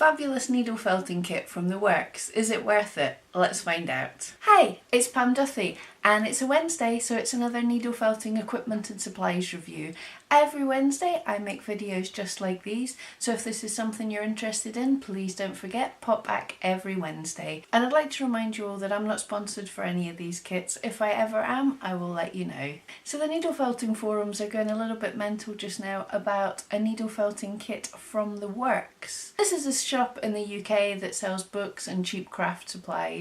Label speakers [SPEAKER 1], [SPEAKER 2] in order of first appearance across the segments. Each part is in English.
[SPEAKER 1] Fabulous needle felting kit from the works. Is it worth it? Let's find out. Hey, it's Pam Duthie, and it's a Wednesday, so it's another needle felting equipment and supplies review. Every Wednesday I make videos just like these, so if this is something you're interested in, please don't forget, pop back every Wednesday. And I'd like to remind you all that I'm not sponsored for any of these kits. If I ever am, I will let you know. So the needle felting forums are going a little bit mental just now about a needle felting kit from the works. This is a shop in the UK that sells books and cheap craft supplies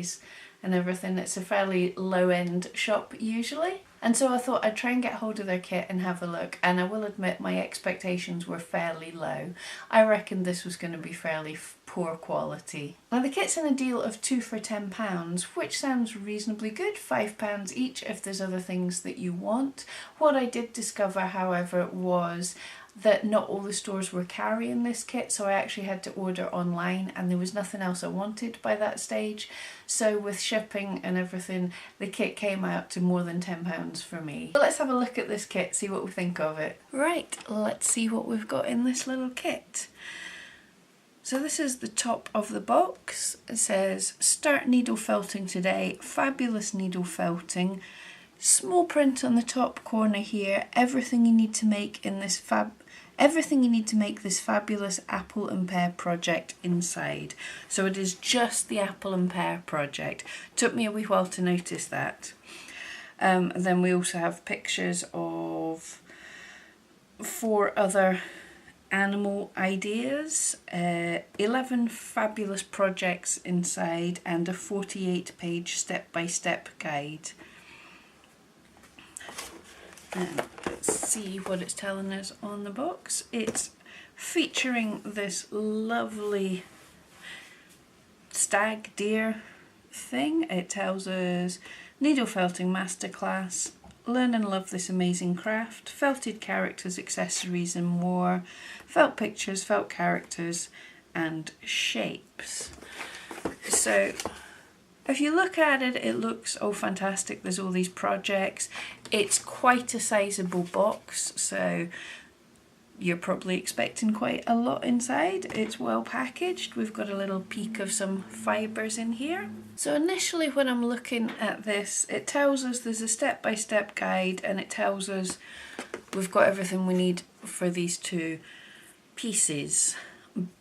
[SPEAKER 1] and everything. It's a fairly low-end shop usually, and so I thought I'd try and get hold of their kit and have a look, and I will admit my expectations were fairly low. I reckoned this was going to be fairly poor quality. Now the kit's in a deal of 2 for £10, which sounds reasonably good, £5 each if there's other things that you want. What I did discover, however, was that not all the stores were carrying this kit, so I actually had to order online, and there was nothing else I wanted by that stage. So with shipping and everything, the kit came out to more than £10 for me. But let's have a look at this kit, see what we think of it. Right, let's see what we've got in this little kit. So this is the top of the box. It says, "Start needle felting today, fabulous needle felting." Small print on the top corner here, everything you need to make this fabulous apple and pear project inside. So it is just the apple and pear project. Took me a wee while to notice that. Then we also have pictures of 4 other animal ideas, 11 fabulous projects inside, and a 48-page step-by-step guide. And let's see what it's telling us on the box. It's featuring this lovely stag deer thing. It tells us needle felting masterclass, learn and love this amazing craft, felted characters, accessories and more, felt pictures, felt characters and shapes. So if you look at it, it looks, oh fantastic, there's all these projects. It's quite a sizable box, so you're probably expecting quite a lot inside. It's well packaged. We've got a little peek of some fibres in here. So initially when I'm looking at this, it tells us there's a step-by-step guide, and it tells us we've got everything we need for these 2 pieces.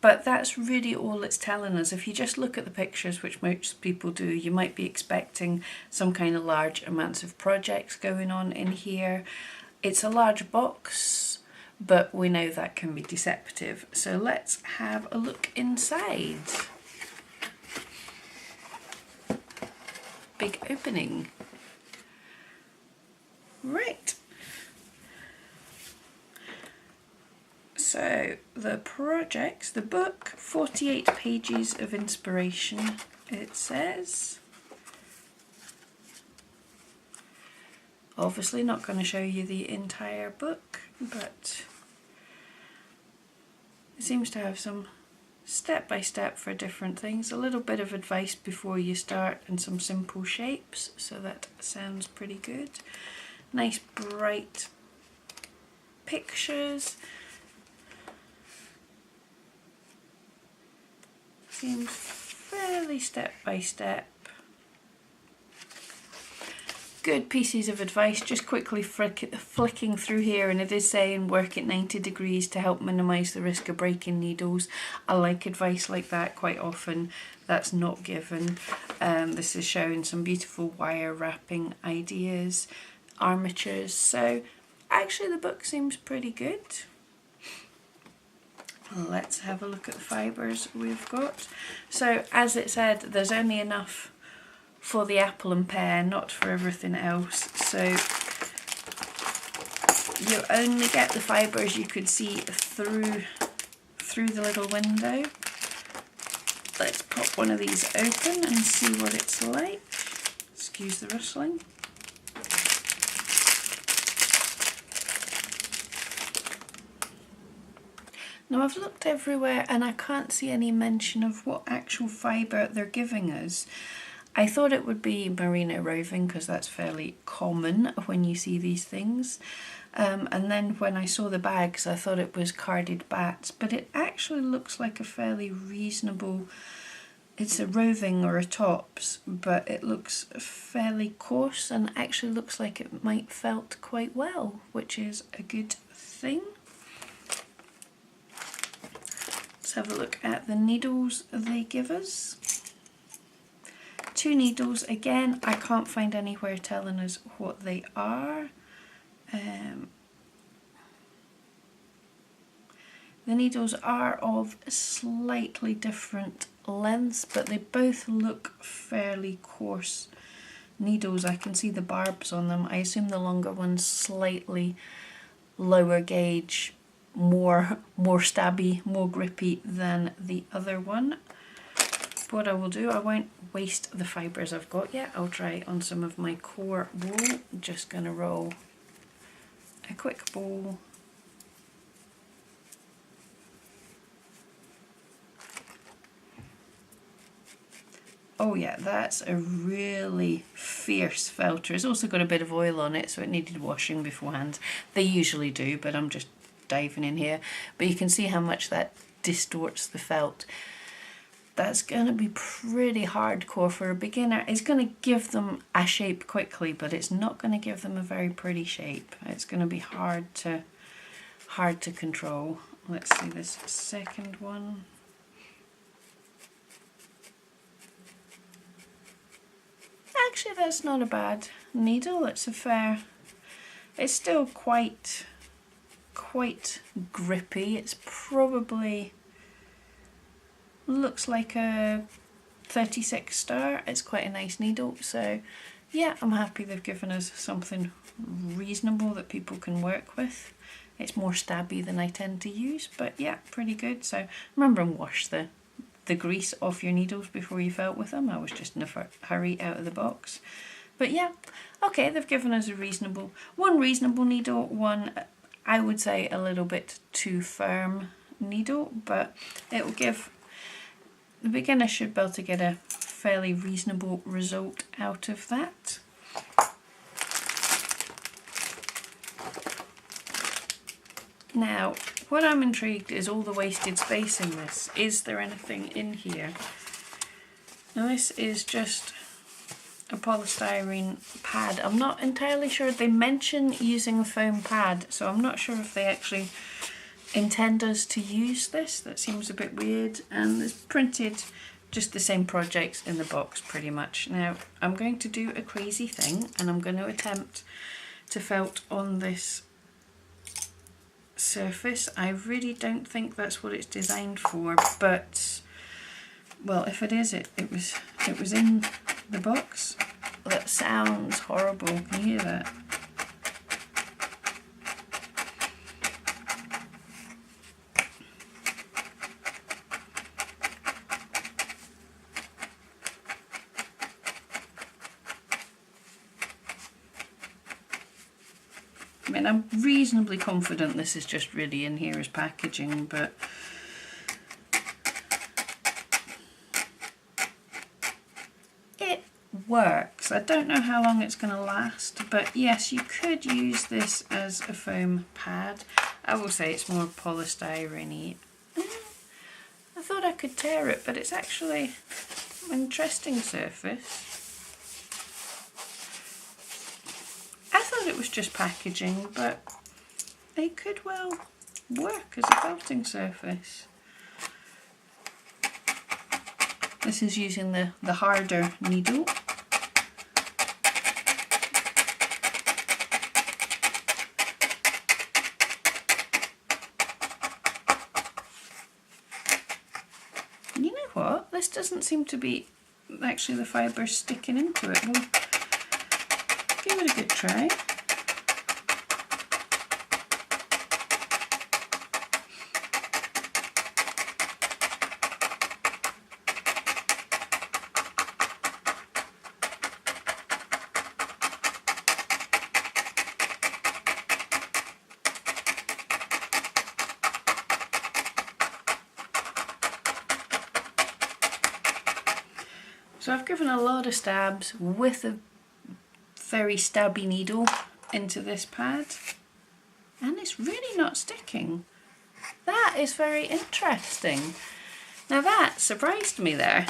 [SPEAKER 1] But that's really all it's telling us. If you just look at the pictures, which most people do, you might be expecting some kind of large amounts of projects going on in here. It's a large box, but we know that can be deceptive. So let's have a look inside. Big opening. Right. So the projects, the book, 48 pages of inspiration, it says. Obviously not going to show you the entire book, but it seems to have some step-by-step for different things, a little bit of advice before you start and some simple shapes, so that sounds pretty good. Nice bright pictures. Seems fairly step-by-step. Good pieces of advice, just quickly flicking through here, and it is saying work at 90 degrees to help minimise the risk of breaking needles. I like advice like that quite often. That's not given. This is showing some beautiful wire wrapping ideas, armatures, so actually the book seems pretty good. Let's have a look at the fibres we've got. So as it said, there's only enough for the apple and pear, not for everything else. So you only get the fibres you could see through the little window. Let's pop one of these open and see what it's like. Excuse the rustling. Now I've looked everywhere and I can't see any mention of what actual fibre they're giving us. I thought it would be merino roving because that's fairly common when you see these things, And then when I saw the bags I thought it was carded bats, but it actually looks like a fairly reasonable, it's a roving or a tops, but it looks fairly coarse and actually looks like it might felt quite well, which is a good thing. Let's have a look at the needles they give us. 2 needles, again I can't find anywhere telling us what they are. The needles are of slightly different lengths, but they both look fairly coarse needles. I can see the barbs on them. I assume the longer one's slightly lower gauge, more stabby, more grippy than the other one. What I will do, I won't waste the fibres I've got yet. I'll try on some of my core wool. I'm just going to roll a quick ball. Oh yeah, that's a really fierce felter. It's also got a bit of oil on it, so it needed washing beforehand. They usually do, but I'm just diving in here. But you can see how much that distorts the felt. That's going to be pretty hardcore for a beginner. It's going to give them a shape quickly, but it's not going to give them a very pretty shape. It's going to be hard to control. Let's see this second one. Actually, that's not a bad needle. It's still quite grippy. It's probably looks like a 36 star. It's quite a nice needle. So yeah, I'm happy they've given us something reasonable that people can work with. It's more stabby than I tend to use, but yeah, pretty good. So remember and wash the grease off your needles before you felt with them. I was just in a hurry out of the box. But yeah, okay, they've given us one reasonable needle, one I would say a little bit too firm needle, but it will give, the beginner should be able to get a fairly reasonable result out of that. Now, what I'm intrigued is all the wasted space in this. Is there anything in here? Now this is just a polystyrene pad. I'm not entirely sure. They mention using a foam pad, so I'm not sure if they actually intend us to use this. That seems a bit weird. And it's printed just the same projects in the box pretty much. Now I'm going to do a crazy thing and I'm going to attempt to felt on this surface. I really don't think that's what it's designed for, but well, if it is, it was in the box. That sounds horrible. Can you hear that? I mean, I'm reasonably confident this is just really in here as packaging, but it works. I don't know how long it's going to last, but yes, you could use this as a foam pad. I will say it's more polystyrene-y. I thought I could tear it, but it's actually an interesting surface. It was just packaging, but it could well work as a felting surface. This is using the harder needle. You know what? This doesn't seem to be actually the fibres sticking into it. We'll give it a good try. So I've given a lot of stabs with a very stabby needle into this pad. it's really not sticking. That is very interesting. Now that surprised me there.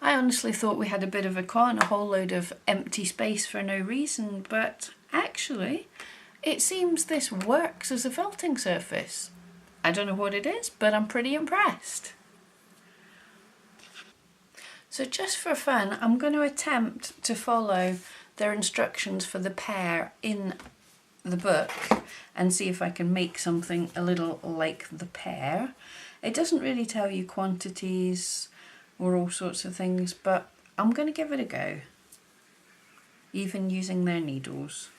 [SPEAKER 1] I honestly thought we had a bit of a con, a whole load of empty space for no reason, but actually it seems this works as a felting surface. I don't know what it is, but I'm pretty impressed. So just for fun, I'm going to attempt to follow their instructions for the pear in the book and see if I can make something a little like the pear. It doesn't really tell you quantities or all sorts of things, but I'm going to give it a go, even using their needles.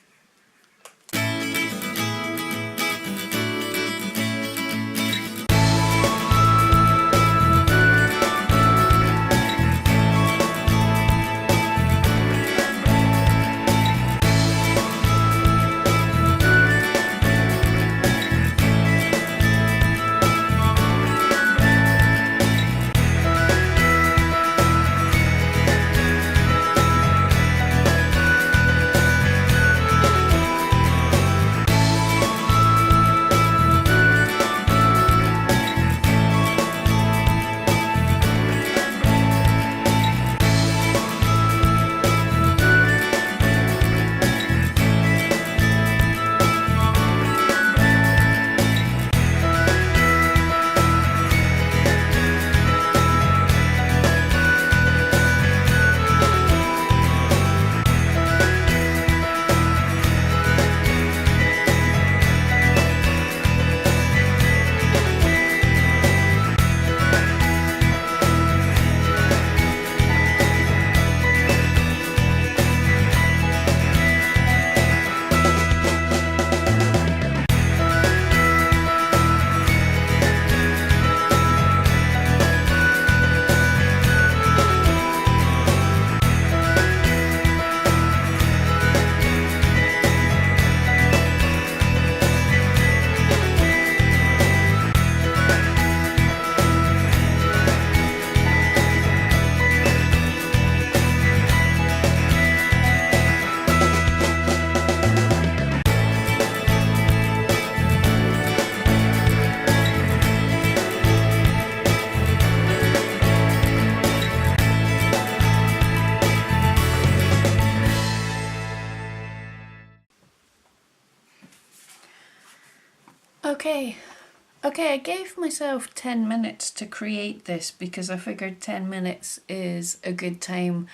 [SPEAKER 1] Okay, I gave myself 10 minutes to create this because I figured 10 minutes is a good time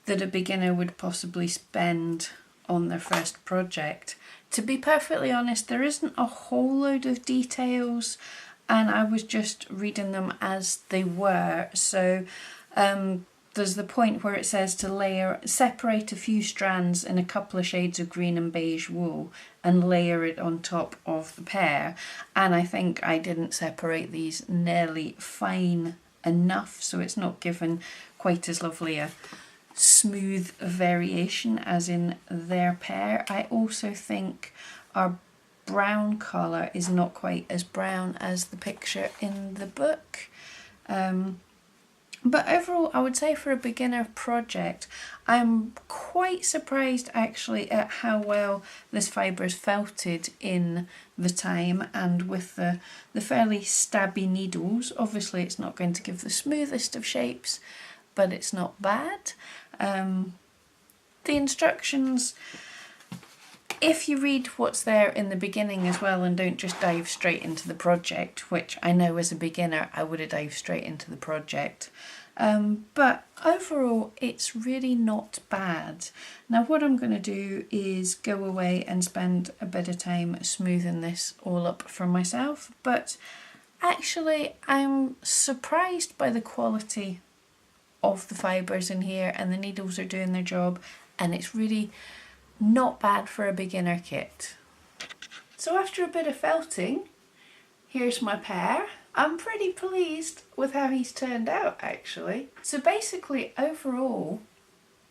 [SPEAKER 1] that a beginner would possibly spend on their first project. To be perfectly honest, there isn't a whole load of details and I was just reading them as they were. So there's the point where it says to separate a few strands in a couple of shades of green and beige wool and layer it on top of the pear. And I think I didn't separate these nearly fine enough, so it's not given quite as lovely a smooth variation as in their pear. I also think our brown colour is not quite as brown as the picture in the book. But overall, I would say for a beginner project, I'm quite surprised actually at how well this fibre's felted in the time, and with the fairly stabby needles. Obviously it's not going to give the smoothest of shapes, but it's not bad. The instructions, if you read what's there in the beginning as well and don't just dive straight into the project, which I know as a beginner I would have dived straight into the project, but overall it's really not bad. Now what I'm going to do is go away and spend a bit of time smoothing this all up for myself, but actually I'm surprised by the quality of the fibres in here, and the needles are doing their job, and it's really not bad for a beginner kit. So after a bit of felting, here's my pear. I'm pretty pleased with how he's turned out actually. So basically overall,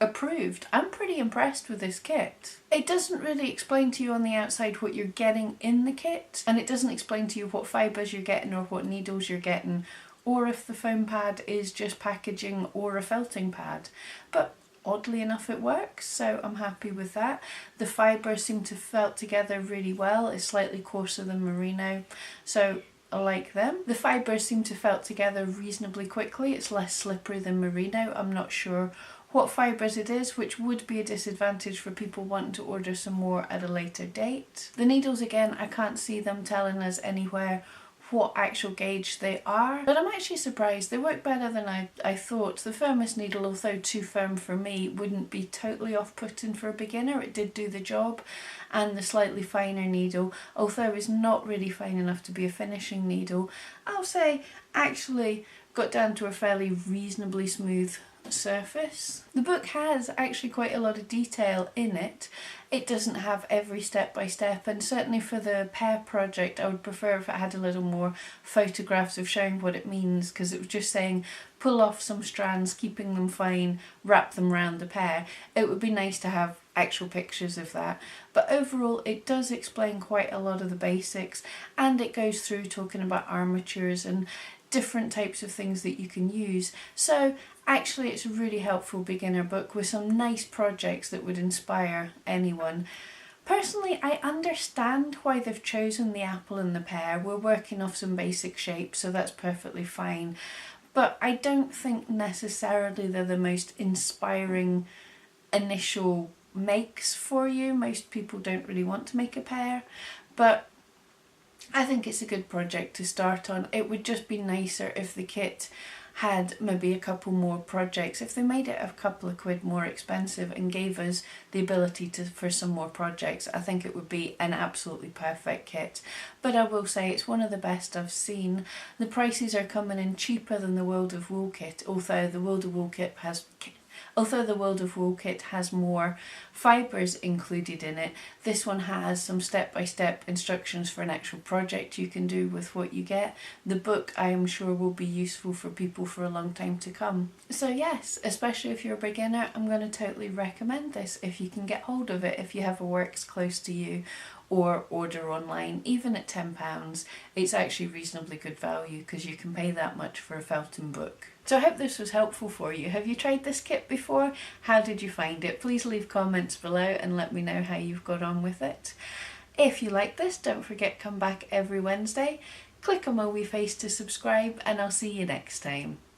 [SPEAKER 1] approved. I'm pretty impressed with this kit. It doesn't really explain to you on the outside what you're getting in the kit, and it doesn't explain to you what fibres you're getting or what needles you're getting or if the foam pad is just packaging or a felting pad. But oddly enough it works, so I'm happy with that. The fibres seem to felt together really well. It's slightly coarser than merino, so I like them. The fibres seem to felt together reasonably quickly. It's less slippery than merino. I'm not sure what fibres it is, which would be a disadvantage for people wanting to order some more at a later date. The needles, again, I can't see them telling us anywhere what actual gauge they are, but I'm actually surprised. They work better than I thought. The firmest needle, although too firm for me, wouldn't be totally off-putting for a beginner. It did do the job. And the slightly finer needle, although it's not really fine enough to be a finishing needle, I'll say actually got down to a fairly reasonably smooth surface. The book has actually quite a lot of detail in it. It doesn't have every step by step, and certainly for the pear project I would prefer if it had a little more photographs of showing what it means, because it was just saying pull off some strands, keeping them fine, wrap them around the pear. It would be nice to have actual pictures of that, but overall it does explain quite a lot of the basics, and it goes through talking about armatures and different types of things that you can use. So actually it's a really helpful beginner book with some nice projects that would inspire anyone. Personally, I understand why they've chosen the apple and the pear. We're working off some basic shapes, so that's perfectly fine, but I don't think necessarily they're the most inspiring initial makes for you. Most people don't really want to make a pear, but I think it's a good project to start on. It would just be nicer if the kit had maybe a couple more projects. If they made it a couple of quid more expensive and gave us the ability for some more projects, I think it would be an absolutely perfect kit. But I will say it's one of the best I've seen. The prices are coming in cheaper than the World of Wool kit, although the World of Wool kit has more fibres included in it. This one has some step-by-step instructions for an actual project you can do with what you get. The book, I am sure, will be useful for people for a long time to come. So yes, especially if you're a beginner, I'm going to totally recommend this if you can get hold of it, if you have a works close to you, or order online. Even at £10, it's actually reasonably good value because you can pay that much for a felting book. So I hope this was helpful for you. Have you tried this kit before? How did you find it? Please leave comments below and let me know how you've got on with it. If you like this, don't forget to come back every Wednesday. Click on my wee face to subscribe, and I'll see you next time.